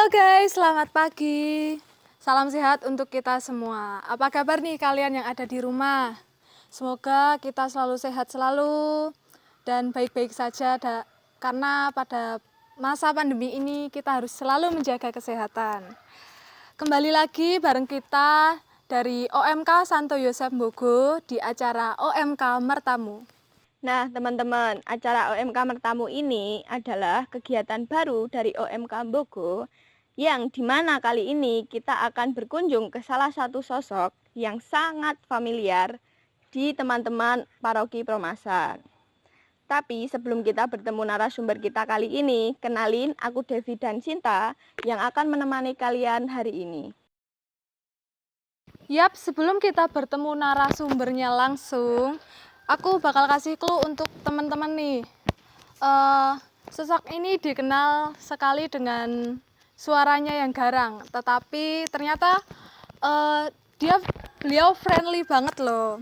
Halo guys, selamat pagi. Salam sehat untuk kita semua. Apa kabar nih kalian yang ada di rumah? Semoga kita selalu sehat selalu dan baik-baik saja karena pada masa pandemi ini kita harus selalu menjaga kesehatan. Kembali lagi bareng kita dari OMK Santo Yosef Mbogo di acara OMK Mertamu. Nah, teman-teman, acara OMK Mertamu ini adalah kegiatan baru dari OMK Mbogo yang dimana kali ini kita akan berkunjung ke salah satu sosok yang sangat familiar di teman-teman paroki Promasan. Tapi sebelum kita bertemu narasumber kita kali ini, kenalin aku Devi dan Sinta yang akan menemani kalian hari ini. Yap, sebelum kita bertemu narasumbernya langsung, aku bakal kasih clue untuk teman-teman nih. Sosok ini dikenal sekali dengan suaranya yang garang, tetapi ternyata beliau friendly banget loh.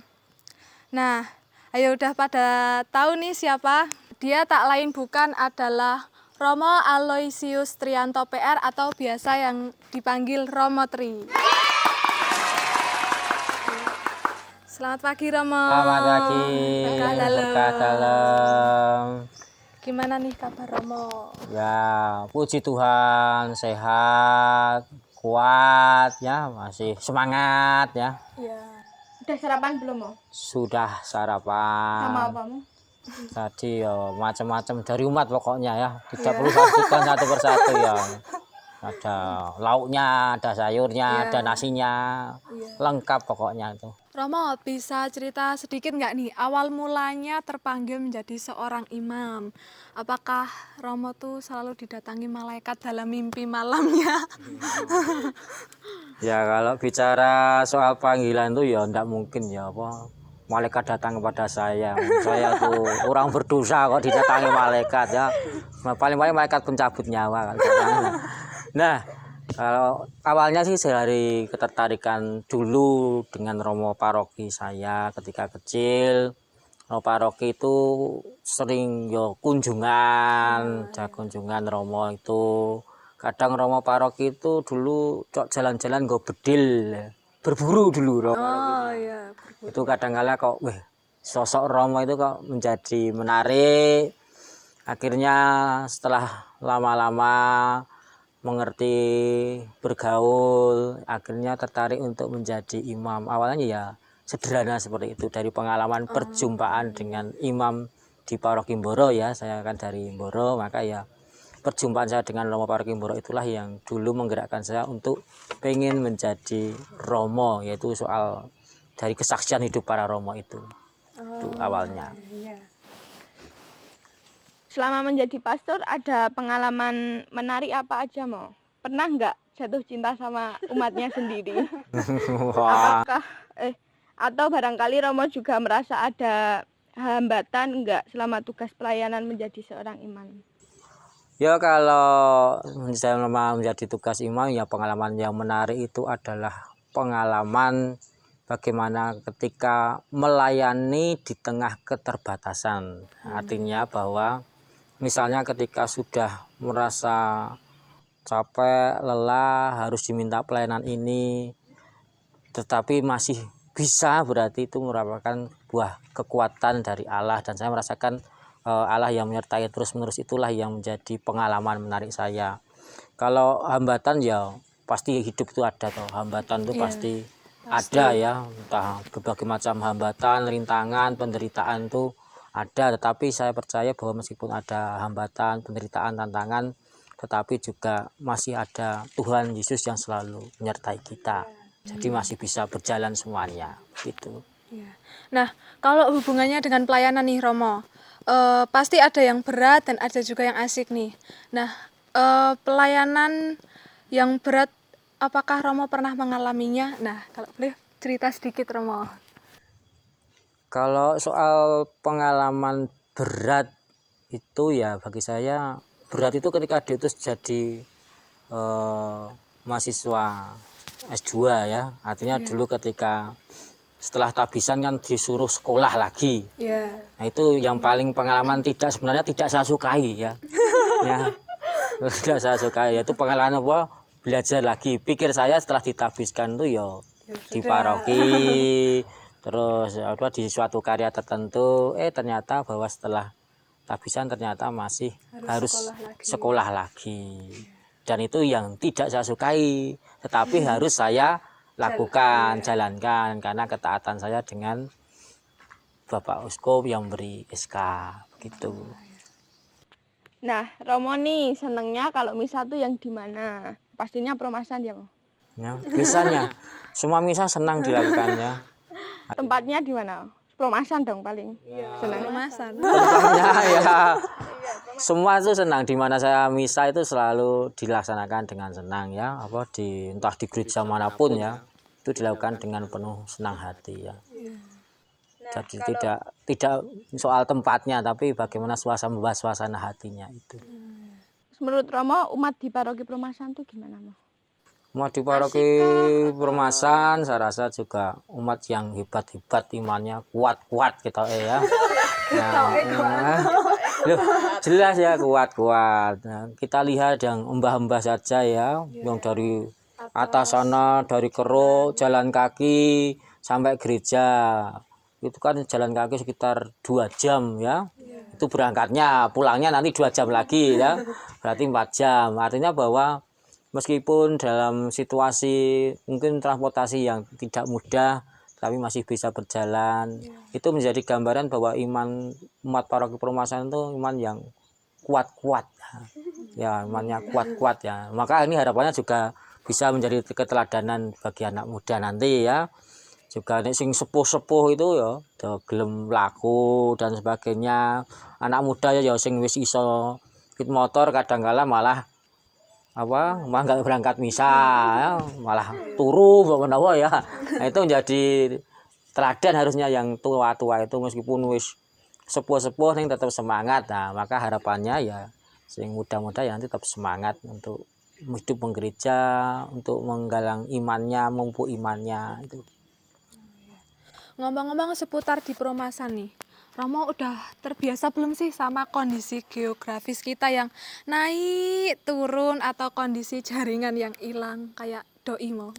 Nah, ayo udah pada tahu nih siapa? Dia tak lain bukan adalah Romo Aloysius Trianto PR atau biasa yang dipanggil Romo Tri. Selamat pagi Romo. Selamat pagi. Berkah dalam. Gimana nih kabar Romo? Ya, puji Tuhan, sehat, kuat ya, masih semangat ya. Iya. Udah sarapan belum, Mo? Sudah sarapan. Sama apamu? Tadi ya macam-macam dari umat pokoknya ya. Tidak perlu sebutkan satu persatu ya. Ada lauknya, ada sayurnya, ada nasinya. Lengkap pokoknya itu. Romo, bisa cerita sedikit nggak nih awal mulanya terpanggil menjadi seorang imam? Apakah Romo tuh selalu didatangi malaikat dalam mimpi malamnya? Ya kalau bicara soal panggilan itu ya enggak mungkin ya apa malaikat datang kepada saya. Saya tuh orang berdosa kok didatangi malaikat ya. Paling-paling malaikat pencabut nyawa kan. Nah, kalau awalnya sih dari ketertarikan dulu dengan Romo paroki saya ketika kecil. Romo paroki itu sering yo kunjungan, kunjungan Romo itu. Kadang Romo paroki itu dulu jalan-jalan go bedil, berburu dulu Romo. Oh iya. Itu kadang-kala kok sosok Romo itu kok menjadi menarik. Akhirnya setelah lama-lama mengerti bergaul, akhirnya tertarik untuk menjadi imam. Awalnya ya sederhana seperti itu dari pengalaman perjumpaan dengan imam di paroki Mboro ya. Saya kan dari Mboro, maka ya perjumpaan saya dengan Romo paroki Mboro itulah yang dulu menggerakkan saya untuk pengen menjadi Romo, yaitu soal dari kesaksian hidup para Romo itu. Itu awalnya. Selama menjadi pastor ada pengalaman menarik apa aja, Mo? Pernah nggak jatuh cinta sama umatnya sendiri? Apakah atau barangkali Romo juga merasa ada hambatan nggak selama tugas pelayanan menjadi seorang imam? Ya kalau saya menjadi tugas imam ya pengalaman yang menarik itu adalah pengalaman bagaimana ketika melayani di tengah keterbatasan. Artinya bahwa misalnya ketika sudah merasa capek, lelah, harus diminta pelayanan ini, tetapi masih bisa, berarti itu merupakan buah kekuatan dari Allah. Dan saya merasakan Allah yang menyertai terus-menerus, itulah yang menjadi pengalaman menarik saya. Kalau hambatan ya pasti hidup itu ada toh. Hambatan itu pasti ada ya. Entah berbagai macam hambatan, rintangan, penderitaan itu ada, tetapi saya percaya bahwa meskipun ada hambatan, penderitaan, tantangan, tetapi juga masih ada Tuhan Yesus yang selalu menyertai kita. Jadi masih bisa berjalan semuanya gitu. Nah, kalau hubungannya dengan pelayanan nih Romo, pasti ada yang berat dan ada juga yang asik nih. Nah, pelayanan yang berat, apakah Romo pernah mengalaminya? Nah, kalau boleh cerita sedikit Romo. Kalau soal pengalaman berat itu ya bagi saya berat itu ketika diutus jadi mahasiswa S2 ya. Artinya dulu ketika setelah tabisan kan disuruh sekolah lagi. Nah itu yang paling pengalaman sebenarnya tidak saya sukai ya. Ya. Tidak saya sukai, yaitu pengalaman apa? Belajar lagi. Pikir saya setelah ditabiskan itu ya di paroki, terus apa di suatu karya tertentu, ternyata bahwa setelah tabisan ternyata masih harus sekolah lagi. Dan itu yang tidak saya sukai, tetapi harus saya lakukan, jalankan karena ketaatan saya dengan Bapak Uskup yang beri SK gitu. Nah, Romo nih senengnya kalau misa tuh yang di mana? Pastinya Perumasan ya, Mo? Ya, misanya semua misa senang dilakukannya. Tempatnya di mana? Perumasan dong paling. Senang. Kemasan. Tempatnya ya semua itu senang, di mana saya misa itu selalu dilaksanakan dengan senang ya, apa di entah di gereja manapun ya, itu dilakukan dengan penuh senang hati ya. Jadi tidak soal tempatnya, tapi bagaimana suasana hatinya itu. Menurut Romo, umat di paroki Perumasan tuh gimana, Mo? Umat di paroki Perumasan saya rasa juga umat yang hebat-hebat, imannya kuat-kuat kita ya. Loh, jelas ya kuat-kuat. Nah, kita lihat yang mbah-mbah saja ya, yang dari atas sana, dari Keruk jalan kaki sampai gereja. Itu kan jalan kaki sekitar 2 jam ya. Itu berangkatnya, pulangnya nanti 2 jam lagi ya. Berarti 4 jam. Artinya bahwa meskipun dalam situasi mungkin transportasi yang tidak mudah, tapi masih bisa berjalan. Itu menjadi gambaran bahwa iman umat paroki Perumasan itu iman yang kuat-kuat. Ya, imannya kuat-kuat ya. Maka ini harapannya juga bisa menjadi keteladanan bagi anak muda nanti ya. Juga nek sing sepuh-sepuh itu ya gelem laku dan sebagainya. Anak muda ya sing wis iso fit motor kadang-kala malah malah nggak berangkat misa ya, malah turu bawa ya. Nah, itu menjadi teladan harusnya yang tua-tua itu meskipun wis sepuh-sepuh ning tetap semangat. Nah, maka harapannya ya sing muda-muda yang tetap semangat untuk hidup menggereja, untuk menggalang imannya, memupuk imannya itu. Ngomong-ngomong seputar di Perumasan nih, Romo udah terbiasa belum sih sama kondisi geografis kita yang naik turun atau kondisi jaringan yang hilang kayak doi mau?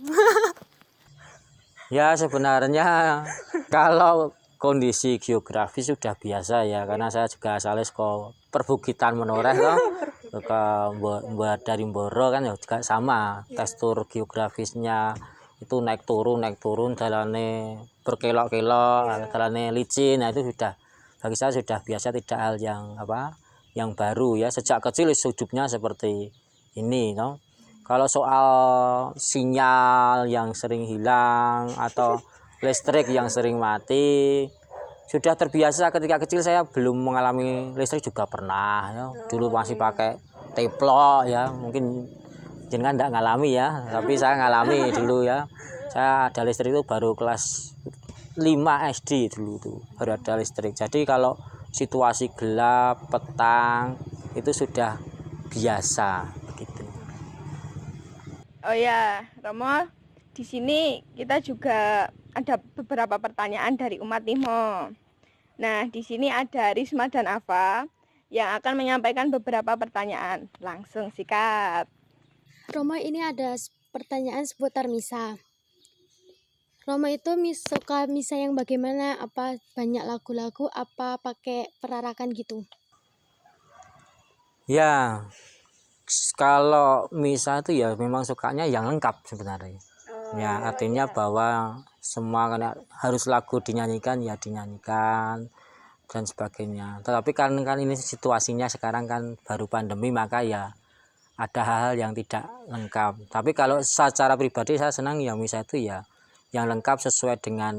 Ya sebenarnya kalau kondisi geografis sudah biasa ya, karena saya juga asalnya ke perbukitan Menoreh toh, dari Mboro kan ya juga sama tekstur geografisnya itu naik turun jalannya berkelok-kelok, jalannya licin. Nah itu sudah bagi saya sudah biasa, tidak hal yang baru ya, sejak kecil hidupnya seperti ini no. Kalau soal sinyal yang sering hilang atau listrik yang sering mati sudah terbiasa. Ketika kecil saya belum mengalami listrik juga pernah ya. Dulu masih pakai teplok ya, mungkin jenengan enggak ngalami ya, tapi saya ngalami dulu ya. Saya ada listrik itu baru kelas 5 SD dulu tuh baru ada listrik. Jadi kalau situasi gelap, petang itu sudah biasa begitu. Oh ya, Romo, di sini kita juga ada beberapa pertanyaan dari umat nih, Mo. Nah, di sini ada Risma dan Ava yang akan menyampaikan beberapa pertanyaan. Langsung sikat. Romo, ini ada pertanyaan seputar misa. Romo itu suka misa yang bagaimana? Apa banyak lagu-lagu? Apa pakai perarakan gitu? Ya, kalau misa itu ya memang sukanya yang lengkap sebenarnya. Ya, artinya bahwa semua harus lagu dinyanyikan ya dinyanyikan dan sebagainya. Tetapi kan ini situasinya sekarang kan baru pandemi, maka ya ada hal-hal yang tidak lengkap. Tapi kalau secara pribadi saya senang ya misa itu ya yang lengkap sesuai dengan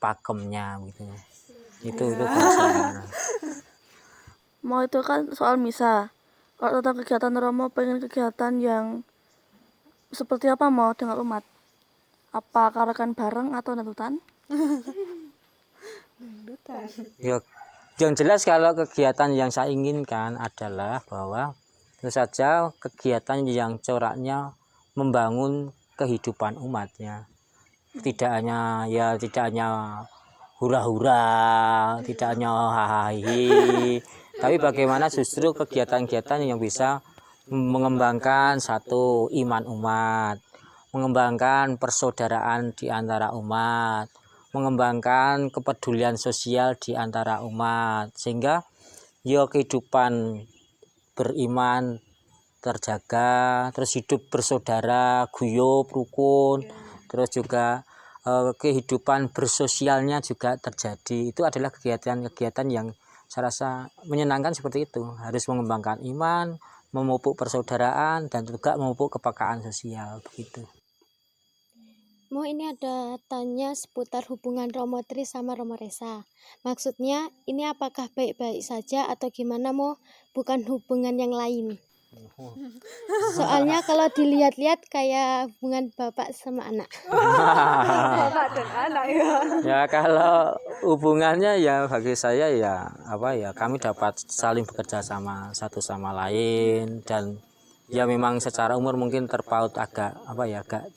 pakemnya gitu. Itu bahasa. Mau itu kan soal misa. Kalau tentang kegiatan Romo, pengen kegiatan yang seperti apa mau dengan umat? Apa karakan bareng atau dangdutan? Ya, yang jelas kalau kegiatan yang saya inginkan adalah bahwa tentu saja kegiatan yang coraknya membangun kehidupan umatnya. Tidak hanya hura-hura, tidak hanya hahaha, tapi bagaimana justru kegiatan-kegiatan yang bisa mengembangkan satu iman umat, mengembangkan persaudaraan di antara umat, mengembangkan kepedulian sosial di antara umat, sehingga ya kehidupan beriman terjaga, terus hidup bersaudara, guyub, rukun, terus juga kehidupan bersosialnya juga terjadi. Itu adalah kegiatan-kegiatan yang saya rasa menyenangkan seperti itu. Harus mengembangkan iman, memupuk persaudaraan, dan juga memupuk kepekaan sosial begitu. Mau ini ada tanya seputar hubungan Romo Tri sama Romo Resa. Maksudnya ini apakah baik-baik saja atau gimana, Mo? Bukan hubungan yang lain. Soalnya kalau dilihat-lihat kayak hubungan bapak sama anak. Bapak dan anak ya. Ya kalau hubungannya ya bagi saya ya kami dapat saling bekerja sama satu sama lain, dan ya memang secara umur mungkin terpaut agak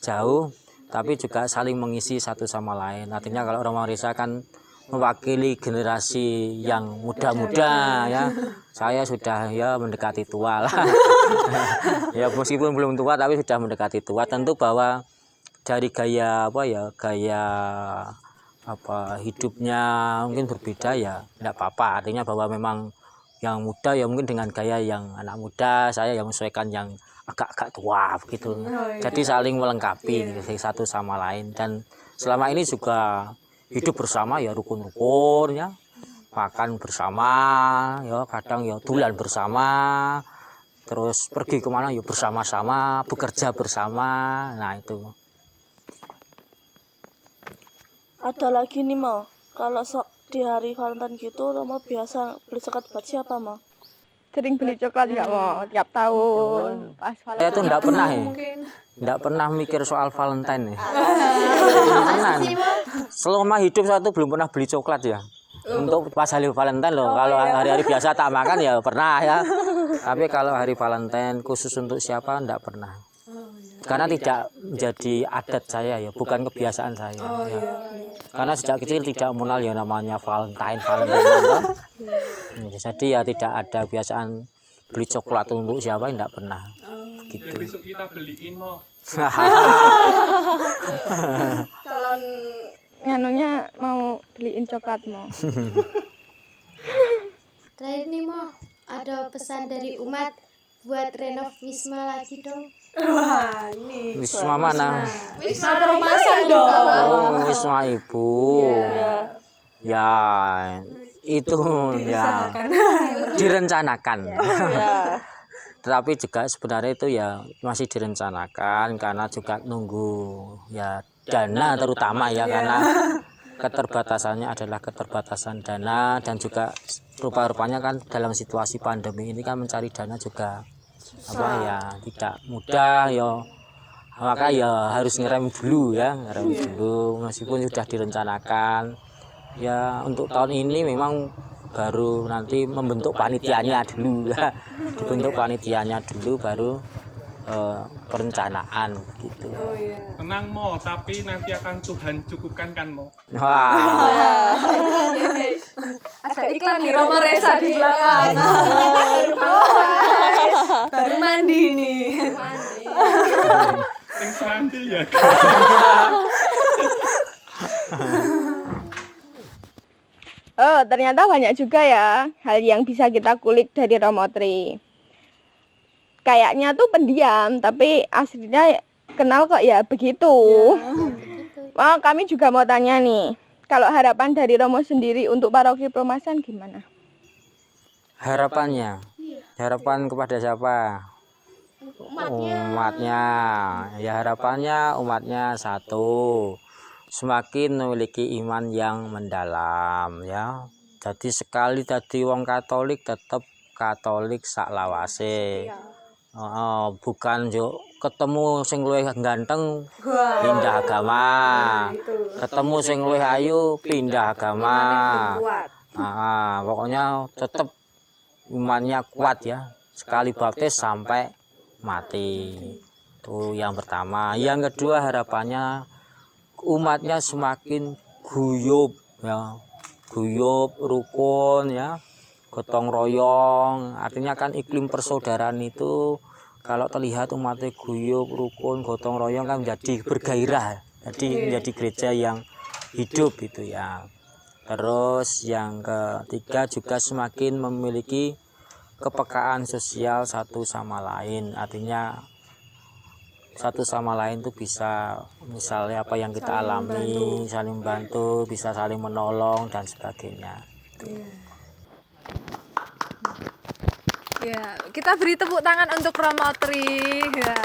jauh, tapi juga saling mengisi satu sama lain. Artinya kalau Romo Resa kan mewakili generasi yang muda-muda ya. Saya sudah ya mendekati tua lah. Ya meskipun belum tua tapi sudah mendekati tua. Tentu bahwa dari gaya hidupnya mungkin berbeda ya tidak apa-apa. Artinya bahwa memang yang muda ya mungkin dengan gaya yang anak muda, saya yang menyesuaikan yang agak-agak tua begitu. Jadi saling melengkapi satu sama lain, dan selama ini juga hidup bersama ya rukun-rukun ya, makan bersama ya, kadang ya dulan bersama, terus pergi kemana ya bersama-sama, bekerja bersama. Nah itu. Ada lagi nih, Mo. Kalau di hari Valentine gitu, Romo biasa beli coklat buat siapa, Mo? Sering beli coklat nggak mau tiap tahun pas Saya tuh enggak pernah enggak pernah mikir soal Valentine ya. Pernah. Selama hidup saya tuh belum pernah beli coklat ya. Untuk pas hari Valentine loh. Kalau hari-hari biasa tak makan ya pernah ya. Tapi kalau hari Valentine khusus untuk siapa enggak pernah. Karena tidak menjadi adat saya ya, bukan kebiasaan saya ya. Karena sejak kecil tidak mengenal yang namanya Valentine. Jadi ya tidak ada kebiasaan beli coklat untuk siapa, tidak pernah. Gitu. Besok kita beliin, Mo. kalau nganunya mau beliin coklat mau. Terakhir nih, Mo, ada pesan dari umat buat renov Wisma lagi dong. Wah, ini. Wisma mana? Wisma Perumasan dong. Oh, Wisma Ibu. Ya, itu ya direncanakan. Tetapi juga sebenarnya itu ya masih direncanakan, karena juga nunggu ya dana terutama ya, karena keterbatasannya adalah keterbatasan dana, dan juga rupa-rupanya kan dalam situasi pandemi ini kan mencari dana juga tidak mudah ya. Maka ya harus ngerem dulu meskipun sudah direncanakan. Ya untuk tahun ini memang baru nanti membentuk panitianya dulu ya. Dibentuk panitianya dulu baru perencanaan gitu. Tenang, Mo, tapi nanti akan Tuhan cukupkan kan, Mo. Wah. Ada iklan di Romo Resa di belakang. Baru mandi nih. Yang serantil ya. Oh, ternyata banyak juga ya hal yang bisa kita kulik dari Romo Tri. Kayaknya tuh pendiam, tapi aslinya kenal kok ya begitu. Kami juga mau tanya nih, kalau harapan dari Romo sendiri untuk paroki Perumasan gimana? Harapan kepada siapa? Umatnya. Ya harapannya umatnya satu, semakin memiliki iman yang mendalam ya. Jadi sekali dadi wong Katolik tetap Katolik sak lawase. Bukan yo ketemu sing luwih ganteng pindah agama. Ketemu sing luwih ayu pindah agama. Pokoknya tetap imannya kuat ya. Sekali baptis sampai mati. Itu yang pertama. Yang kedua harapannya umatnya semakin guyub ya. Guyub, rukun ya. Gotong royong. Artinya kan iklim persaudaraan itu kalau terlihat umatnya guyup, rukun, gotong royong kan menjadi bergairah. Jadi menjadi gereja yang hidup itu ya. Terus yang ketiga juga semakin memiliki kepekaan sosial satu sama lain. Artinya satu sama lain itu bisa misalnya apa yang kita alami, saling membantu, bisa saling menolong dan sebagainya. Ya, kita beri tepuk tangan untuk Romotri. Ya.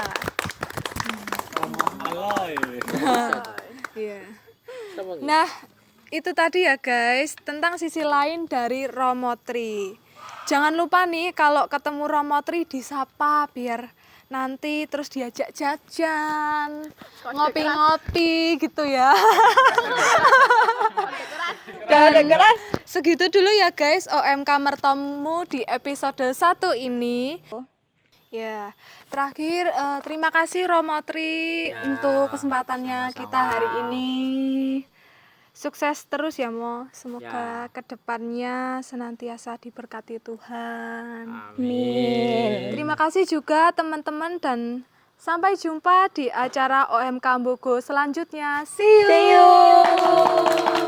Iya. Nah, itu tadi ya guys, tentang sisi lain dari Romotri. Jangan lupa nih kalau ketemu Romotri disapa biar nanti terus diajak jajan, ngopi-ngopi gitu ya. Dan segitu dulu ya guys OMK Mertomu di episode 1 ini. Ya, terakhir terima kasih Romotri untuk kesempatannya kita hari ini. Sukses terus ya Mo, semoga kedepannya senantiasa diberkati Tuhan. Amin. Terima kasih juga teman-teman dan sampai jumpa di acara OMK Bogo selanjutnya. See you.